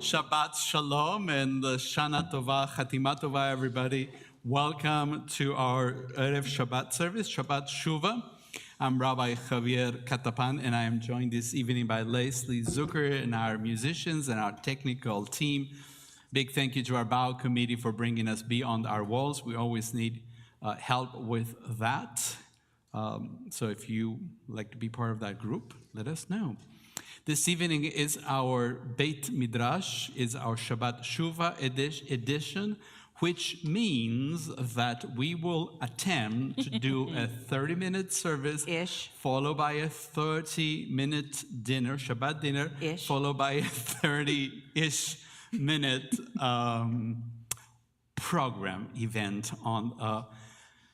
Shabbat Shalom and Shana Tova, Chatima Tova, everybody. Welcome to our Erev Shabbat service, Shabbat Shuvah. I'm Rabbi Javier Katapan, and I am joined this evening by Leslie Zucker and our musicians and our technical team. Big thank you to our Bow committee for bringing us beyond our walls. We always need help with that. So if you like to be part of that group, let us know. This evening is our Beit Midrash, is our Shabbat Shuvah edition, which means that we will attempt to do a 30-minute service, followed by a 30-minute dinner, Shabbat dinner, followed by a 30-ish minute program event on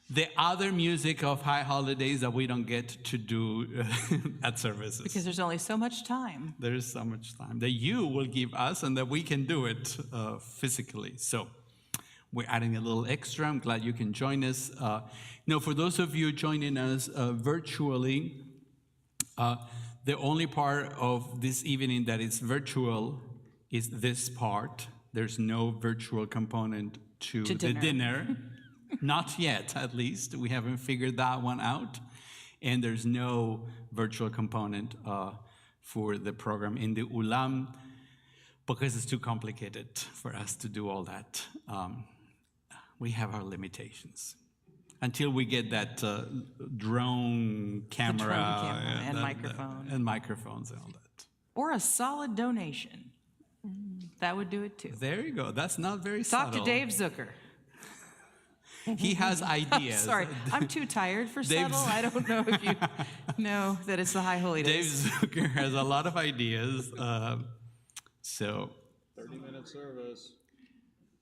the other music of high holidays that we don't get to do at services. Because there's only so much time. There is so much time that you will give us and that we can do it physically. So we're adding a little extra. I'm glad you can join us. For those of you joining us virtually, the only part of this evening that is virtual is this part. There's no virtual component to the dinner. Not yet, at least. We haven't figured that one out. And there's no virtual component for the program in the Ulam because it's too complicated for us to do all that. We have our limitations. Until we get that drone camera, and microphone. And microphones and all that. Or a solid donation. That would do it too. There you go. That's not very Talk subtle. to Dave Zucker. He has ideas. Sorry, I'm too tired for subtle. I don't know if you know that it's the High Holy Days. Dave Zucker has a lot of ideas. 30-minute service.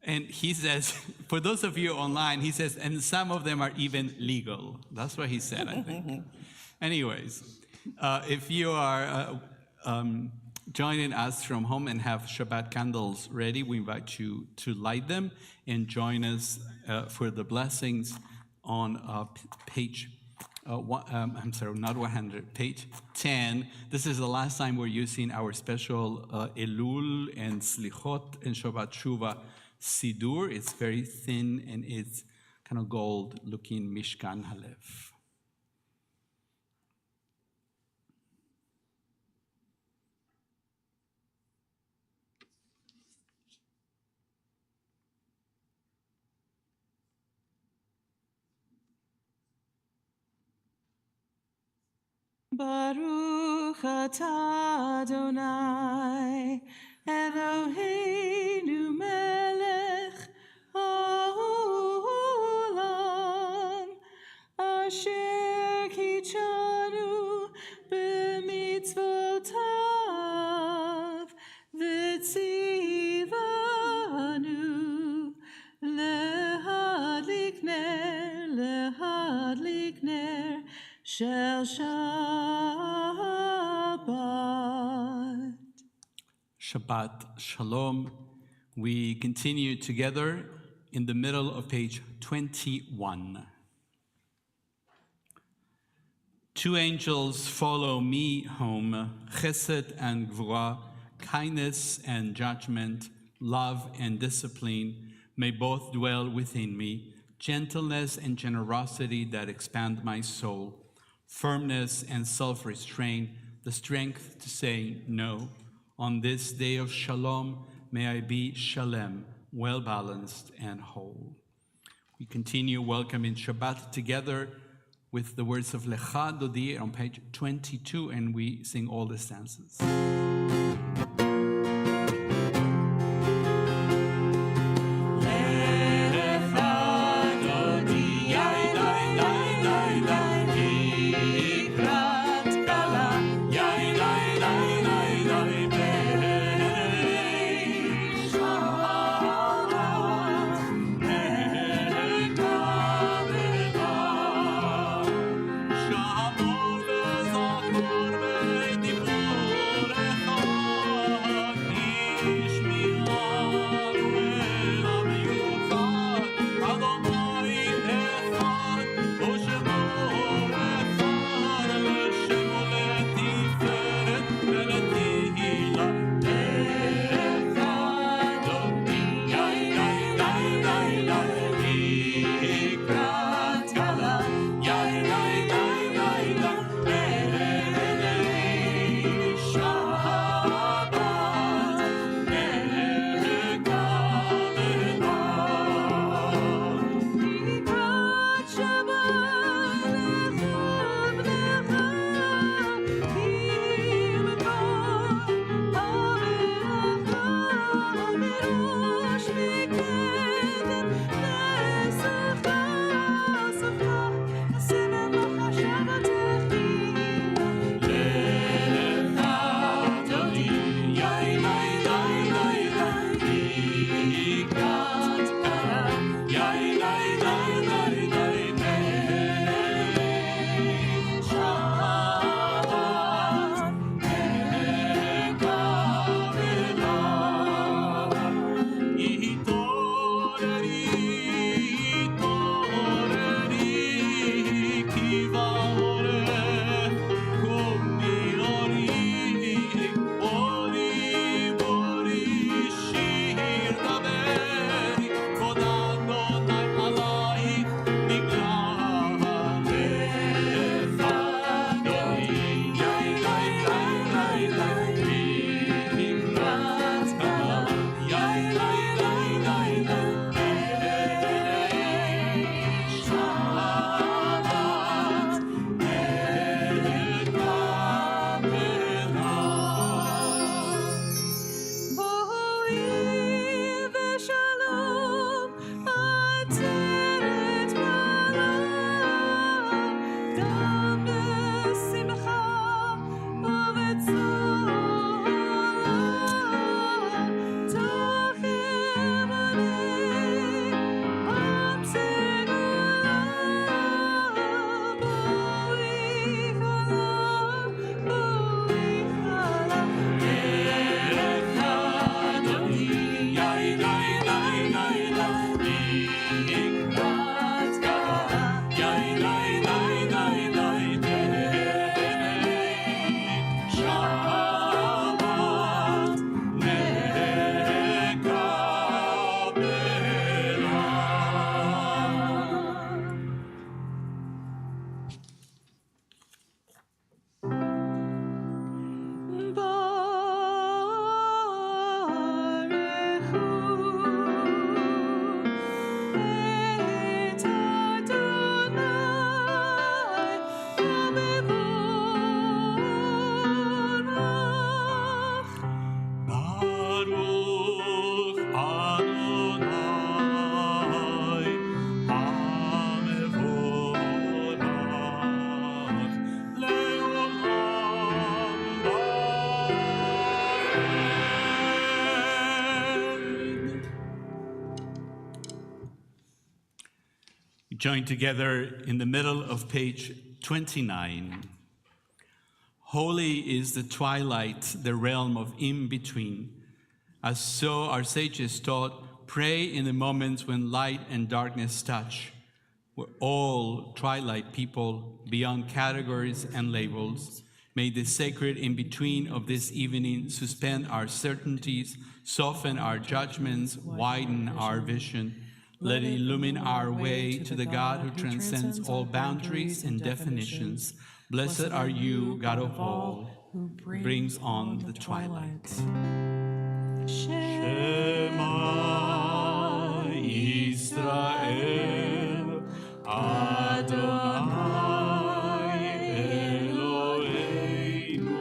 And he says, for those of you online, he says, and some of them are even legal. That's what he said, I think. Anyways, if you are joining us from home and have Shabbat candles ready, we invite you to light them and join us for the blessings on page I'm sorry, not 100, page 10. This is the last time we're using our special Elul and Slichot and Shabbat Shuva Sidur. It's very thin and it's kind of gold-looking Mishkan Halev. Baruch atah Adonai Eloheinu melech haolam asher kitshanu b'mitzvotav v'tzivanu lehadlik ner shel Shabbat. Shabbat Shalom. We continue together in the middle of page 21. Two angels follow me home, chesed and gvura, kindness and judgment, love and discipline may both dwell within me, gentleness and generosity that expand my soul, firmness and self-restraint, the strength to say no. On this day of shalom, may I be shalem, well-balanced and whole. We continue welcoming Shabbat together with the words of Lecha Dodi on page 22, and we sing all the stanzas. join together in the middle of page 29. Holy is the twilight, the realm of in-between. As so our sages taught, pray in the moments when light and darkness touch. We're all twilight people, beyond categories and labels. May the sacred in-between of this evening suspend our certainties, soften our judgments, widen our vision. Let it illumine our way to the God who transcends all boundaries and definitions. Blessed are you, God of all, who brings on the twilight. Shema Israel, Adonai Eloheinu,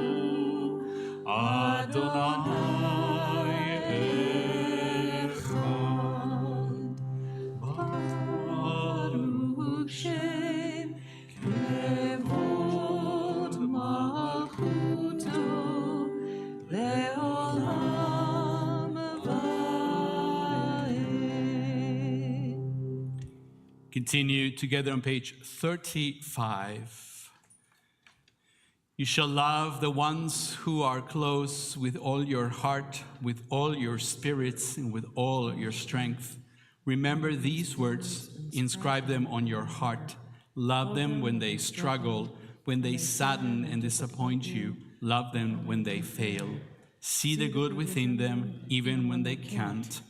Adonai Echad. Baruch Shem Kevod Malchuto Leolam Va'ed. Continue together on page 35. You shall love the ones who are close with all your heart, with all your spirits, and with all your strength. Remember these words, inscribe them on your heart. Love them when they struggle, when they sadden and disappoint you. Love them when they fail. See the good within them, even when they can't.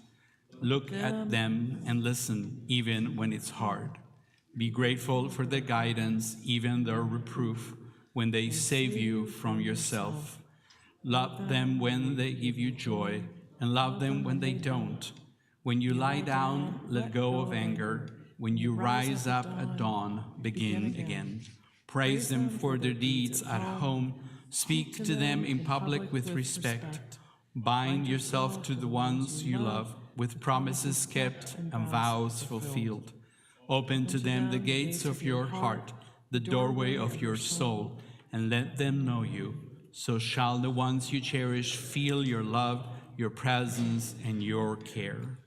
Look at them and listen, even when it's hard. Be grateful for their guidance, even their reproof, when they save you from yourself. Love them when they give you joy, and love them when they don't. When you lie down, let go of anger. When you rise up at dawn, begin again. Praise them for their deeds at home. Speak to them in public with respect. Bind yourself to the ones you love, with promises kept and vows fulfilled. Open to them the gates of your heart, the doorway of your soul, and let them know you. So shall the ones you cherish feel your love, your presence, and your care.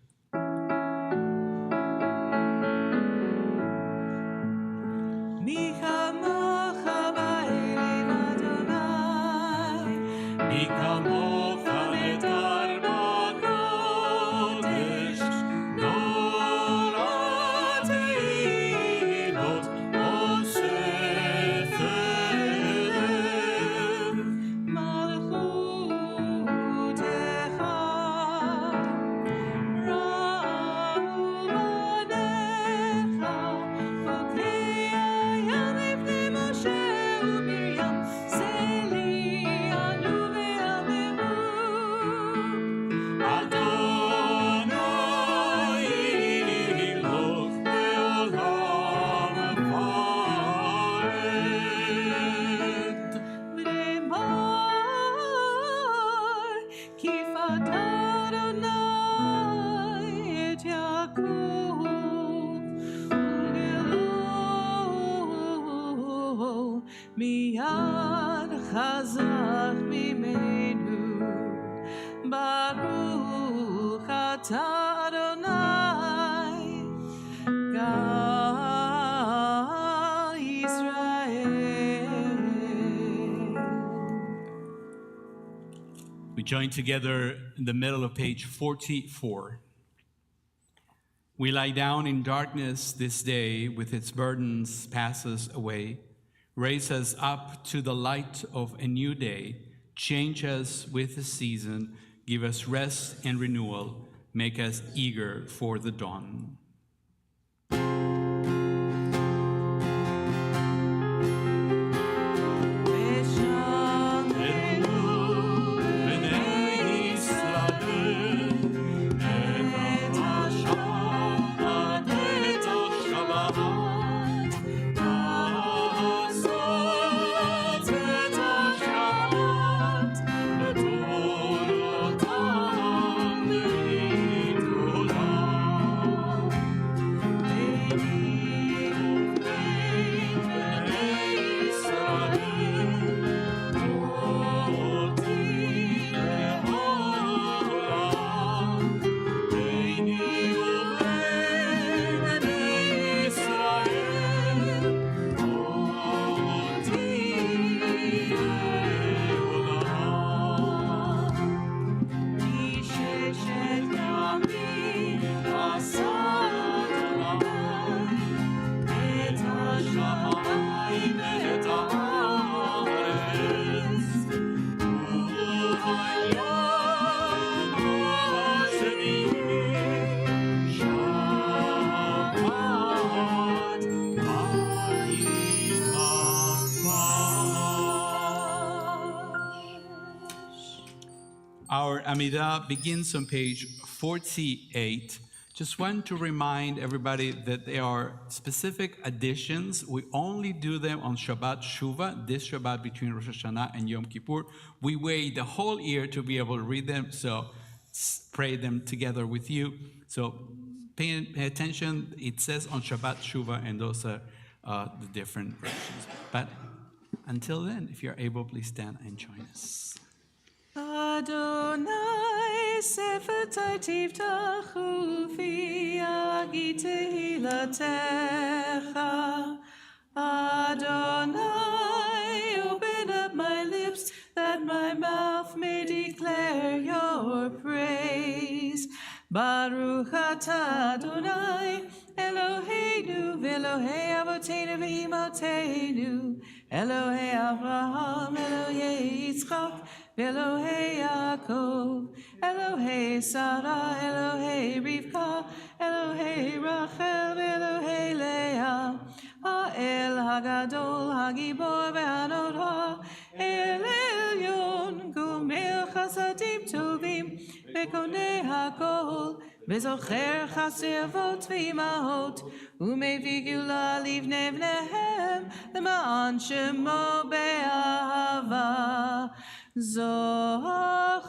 Miyad chazak mimenu, Baruch atah Adonai, God Israel. We join together in the middle of page 44. We lie down in darkness this day, with its burdens passes away. Raise us up to the light of a new day. Change us with the season. Give us rest and renewal. Make us eager for the dawn. Amidah begins on page 48. Just want to remind everybody that there are specific additions. We only do them on Shabbat Shuvah, this Shabbat between Rosh Hashanah and Yom Kippur. We wait the whole year to be able to read them, so pray them together with you. So pay attention. It says on Shabbat Shuvah, and those are the different versions. But until then, if you're able, please stand and join us. Adonai sefer tiftachu fi agi tehilatecha. Adonai, open up my lips that my mouth may declare your praise. Baruch atah Adonai, Eloheinu v'Elohei avoteinu v'imotenu, Elohei Avraham, Elohei Yitzchak, Elohei Yaakov, Elohei Sarah, Elohei Rivka, Elohei Rachel, Elohei Leah, Ha'el Hagadol, Hagibor ve'anora, El Elyon, Gomel Chasadim Tovim, Bekonei Hakol, Bezocher Chasevot v'imahot, Umevig Gula livnei bneihem, L'ma'an Shemo be'ahava. Zochreinu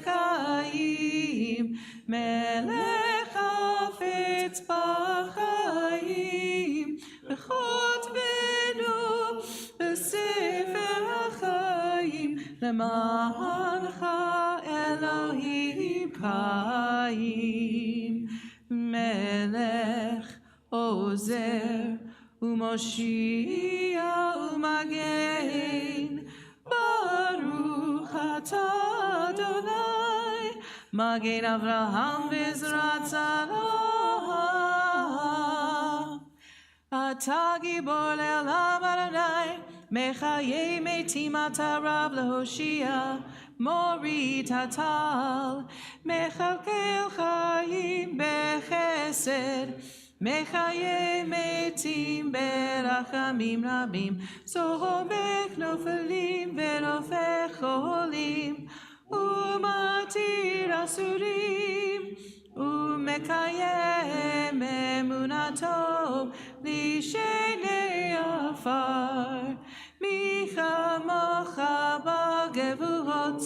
lechaim, melech hafetz b'chaim, v'chotbenu b'sefer ha'chaim, l'ma'ancha Elohim chaim. Melech ozer u'moshiach u'magen, Baruch atah Adonai, Magen Avraham v'Ezrat Sarah. Atah gibor le'olam Adonai, Mechayei metim atah Rav lehoshia, Mori tatal, Mechalkel chayim bechesed, Mechayei metim berachamim rabim, Zomek nofelim verofech cholim, Umatir asurim, Umekayem emunato, Lishenei afar, Micha mocha bagevurot,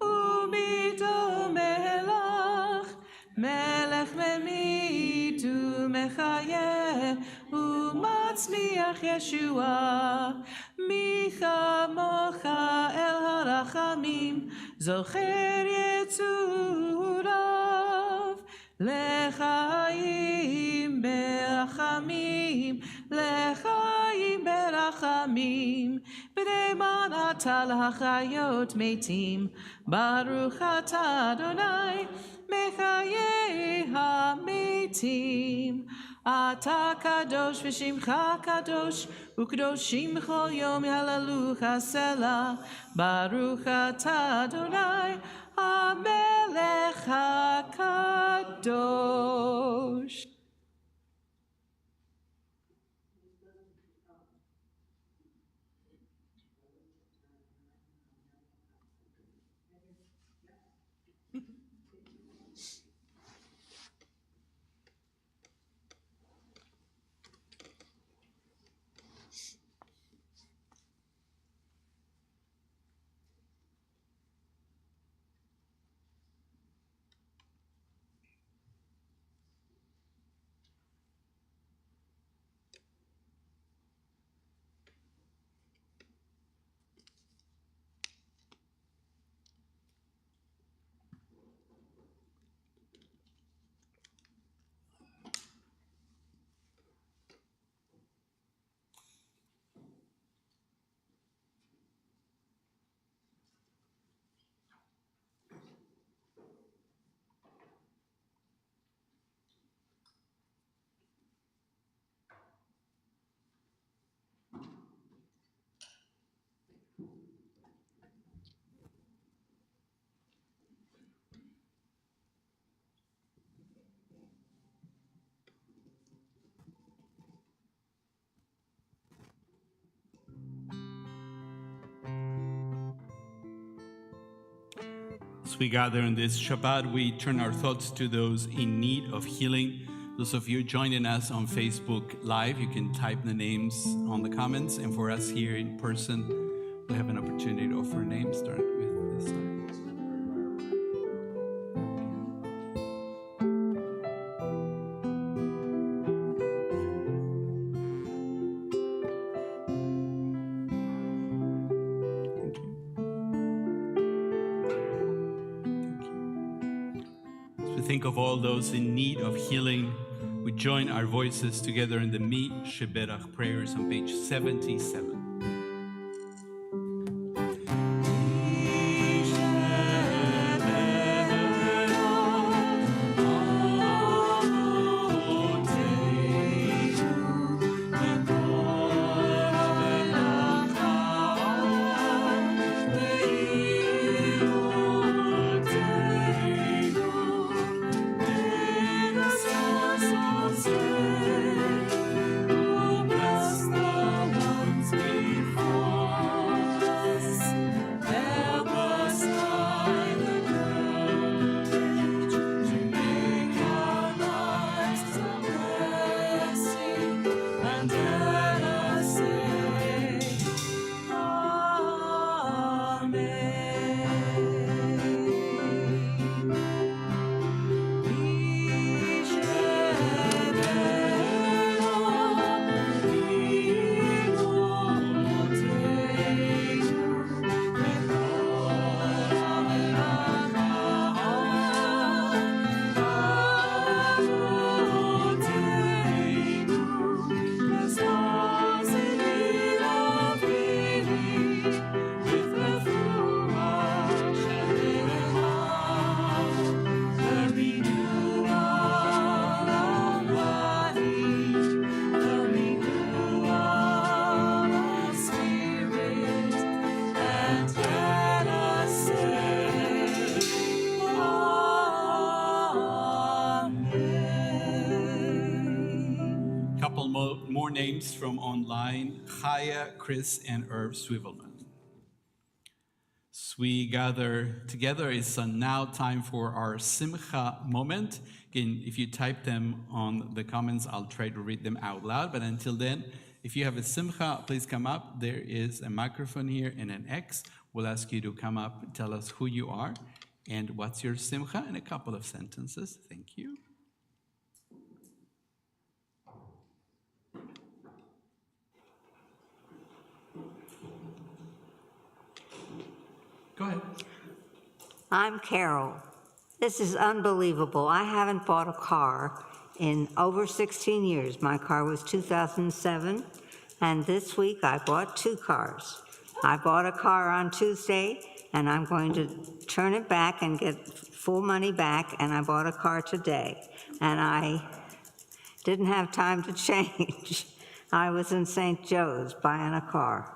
Umidom elach, Melech memit umechayeh, Umatzliach Yeshua, Micha mocha el harachamim, Zocher yetzurav, Lechaim berachamim, Lechaim berachamim, B'neiman atah l'hachayot metim, Baruch atah Adonai, Mechayei hametim. Atah kadosh v'shimcha kadosh, u'kadoshim b'chol yom yalalu chasela. Baruch atah Adonai, hamelech hakadosh. we gather on this Shabbat, we turn our thoughts to those in need of healing. Those of you joining us on Facebook Live, you can type the names on the comments. And for us here in person, we have an opportunity to offer names. Start with this time. Think of all those in need of healing. We join our voices together in the Mi Sheberach prayers on page 77. More names from online: Chaya, Chris, and Irv Swivelman. As we gather together, it's now time for our Simcha moment. Again, if you type them on the comments, I'll try to read them out loud. But until then, if you have a Simcha, please come up. There is a microphone here and an X. We'll ask you to come up and tell us who you are and what's your Simcha in a couple of sentences. Thank you. Go ahead. I'm Carol. This is unbelievable. I haven't bought a car in over 16 years. My car was 2007, and this week I bought 2 cars. I bought a car on Tuesday, and I'm going to turn it back and get full money back, and I bought a car today. And I didn't have time to change. I was in St. Joe's buying a car.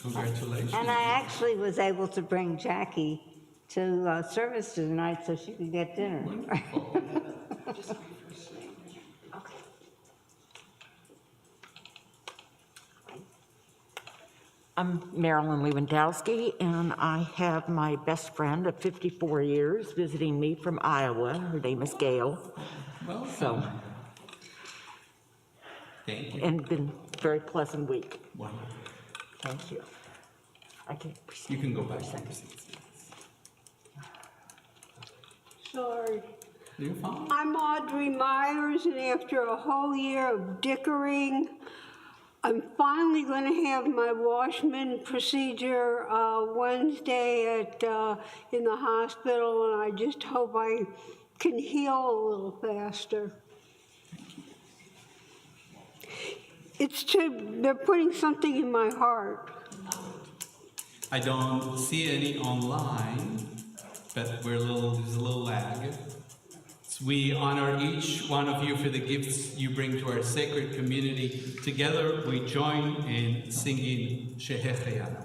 Congratulations. And I actually was able to bring Jackie to service tonight so she could get dinner. I'm Marilyn Lewandowski, and I have my best friend of 54 years visiting me from Iowa. Her name is Gail. Welcome. So, Thank you. and been a very pleasant week. Wonderful. Thank you. I can You can go back. Sorry. You're fine. I'm Audrey Myers, and after a whole year of dickering, I'm finally going to have my Washman procedure Wednesday in the hospital, and I just hope I can heal a little faster. They're putting something in my heart. I don't see any online, but there's a little lag. So we honor each one of you for the gifts you bring to our sacred community. Together, we join in singing Shehecheyanu.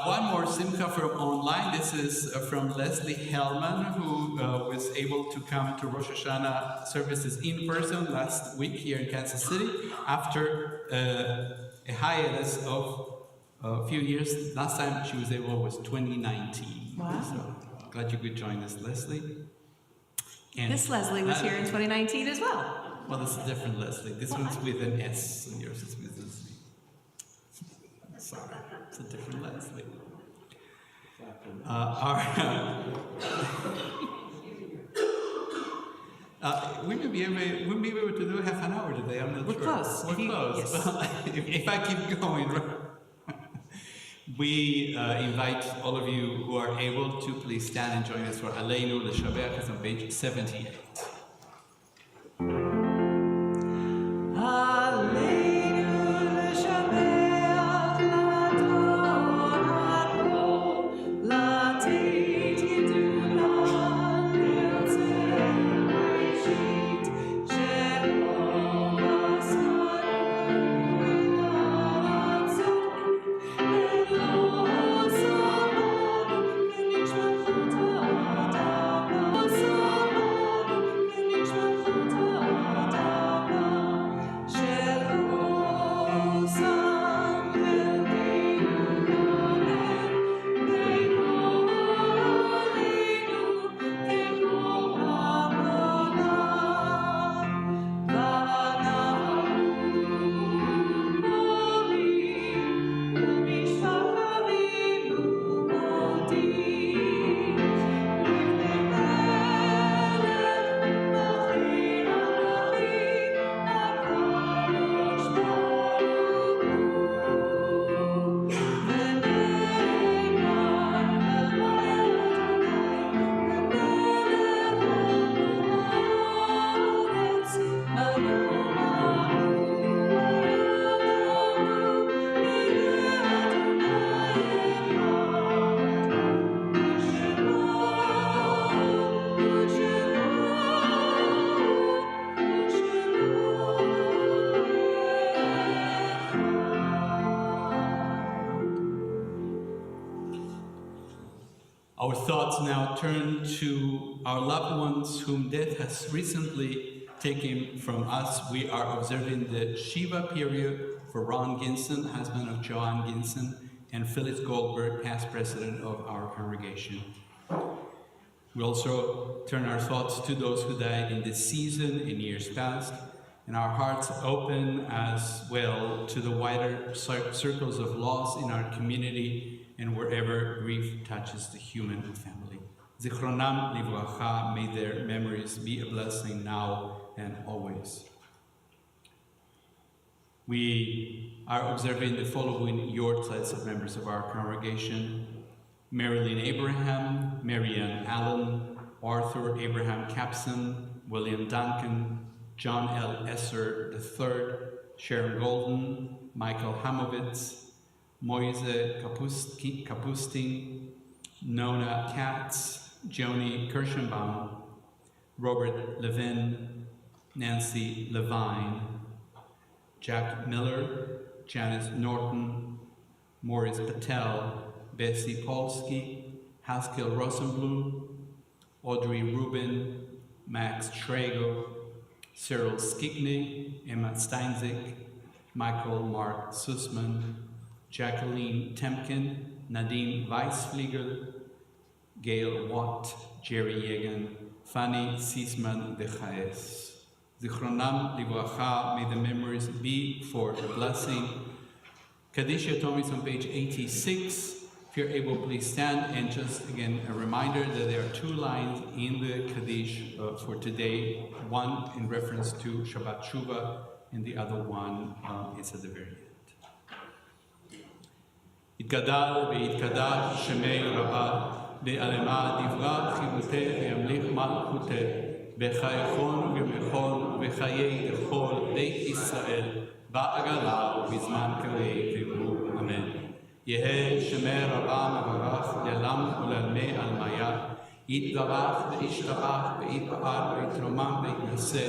One more simcha from online. This is from Leslie Hellman, who was able to come to Rosh Hashanah services in person last week here in Kansas City after a hiatus of a few years. Last time she was able was 2019. Wow. So glad you could join us, Leslie. And This Leslie was here in 2019 as well. well, this is a different Leslie. This one's with an S, and yours is with a Z. Sorry, it's a different Leslie. We may be able to do half an hour today. I'm not We're sure. close. We're close. Yes. Well, if I keep going, we invite all of you who are able to please stand and join us for Aleinu L'Shabbat. It's on page 78. Our thoughts now turn to our loved ones whom death has recently taken from us. We are observing the Shiva period for Ron Ginson, husband of Joanne Ginson, and Phyllis Goldberg, past president of our congregation. We also turn our thoughts to those who died in this season, in years past, and our hearts open as well to the wider circles of loss in our community and wherever grief touches the human family. Zichronam livracha, may their memories be a blessing now and always. We are observing the following yortzeit of members of our congregation: Marilyn Abraham, Marianne Allen, Arthur Abraham Capson, William Duncan, John L. Esser III, Sharon Golden, Michael Hamovitz, Moise Kapustin, Nona Katz, Joni Kirschenbaum, Robert Levin, Nancy Levine, Jack Miller, Janice Norton, Maurice Patel, Bessie Polsky, Haskell Rosenblum, Audrey Rubin, Max Trago, Cyril Skigny, Emma Steinzig, Michael Mark Sussman, Jacqueline Temkin, Nadine Weisfliegel, Gail Watt, Jerry Yegan, Fanny Sisman de Chaes. Zichronam livracha, may the memories be for a blessing. Kaddish Yatom is on page 86. If you're able, please stand. And just again, a reminder that there are two lines in the Kaddish for today. One in reference to Shabbat Shuvah, and the other one is at the very end. יתגדל ויתקדש שמי רבה, בעלמה דברה חיבותה וימליך מלכותה, בחייכון ובמכון ובחיי לכל בית ישראל, בעגלה ובזמן קריב ואמרו אמן. יהא שמי רבה מברך לעולם ולעלמי עלמיה, יתברך וישתבח ויתפאר ויתרומם ויתנשא,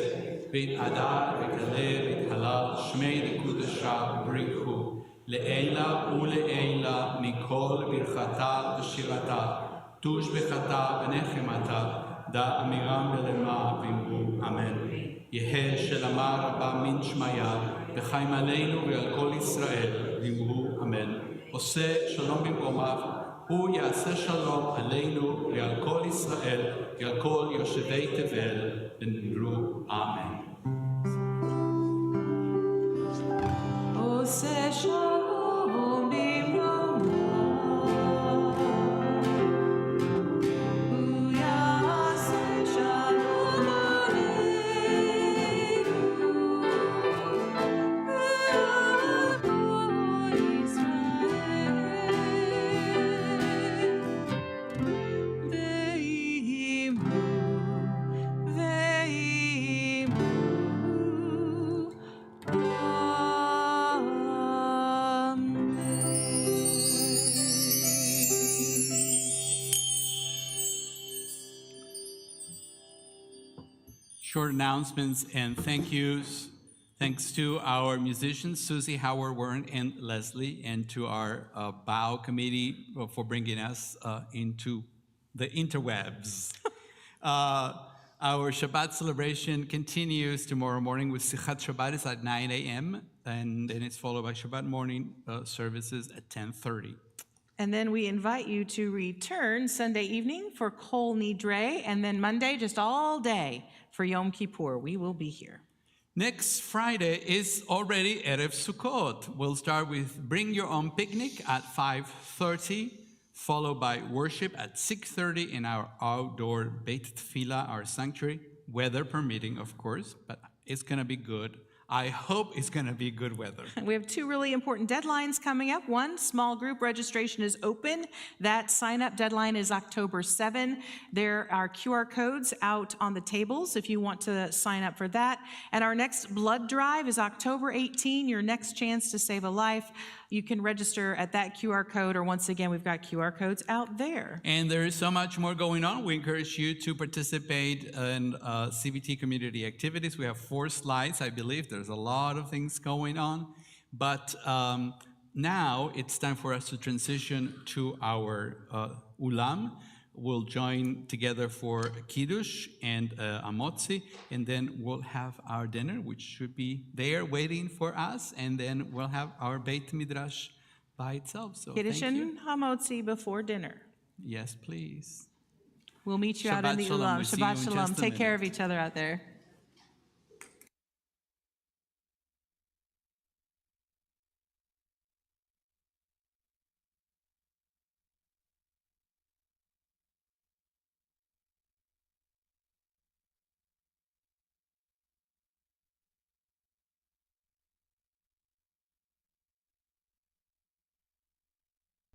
ויתהדר ויתהלל ויתהלל, שמי לקודשה ובריחו, לעילה ולעילה מכל ברכתה ושירתה, תוש בחתה ונחמתה, דא אמירם ולמה ואמרו אמן. יהא שלמה רבה מן שמיה, וחיים עלינו ועל כל ישראל, ואמרו אמן. עושה שלום במקומיו, הוא יעשה שלום עלינו ועל כל ישראל, ועל כל יושבי תבל, ואמרו אמן. עושה שלום במרומיו, הוא יעשה שלום עלינו ועל כל ישראל, Short announcements and thank yous. Thanks to our musicians, Susie, Howard, Warren, and Leslie, and to our BOW committee for bringing us into the interwebs. Our Shabbat celebration continues tomorrow morning with Sichat Shabbat at 9 a.m., and then it's followed by Shabbat morning services at 10:30. And then we invite you to return Sunday evening for Kol Nidre, and then Monday just all day for Yom Kippur. We will be here. Next Friday is already Erev Sukkot. We'll start with Bring Your Own Picnic at 5:30, followed by worship at 6:30 in our outdoor Beit Tefillah, our sanctuary, weather permitting, of course, but it's going to be good. I hope it's going to be good weather. We have two really important deadlines coming up. One, small group registration is open. That sign-up deadline is October 7. There are QR codes out on the tables if you want to sign up for that. And our next blood drive is October 18, your next chance to save a life. You can register at that QR code, or once again, we've got QR codes out there. And there is so much more going on. We encourage you to participate in CBT community activities. We have 4 slides, I believe. There's a lot of things going on. But now it's time for us to transition to our Ulam. We'll join together for Kiddush and Amotzi, and then we'll have our dinner, which should be there waiting for us, and then we'll have our Beit Midrash by itself. So Kiddush thank you. and Hamotzi before dinner. Yes, please. We'll meet you out in Shabbat the Shalom. Ulam. We'll see Shabbat you in Shalom. just a Take care of minute. each other out there.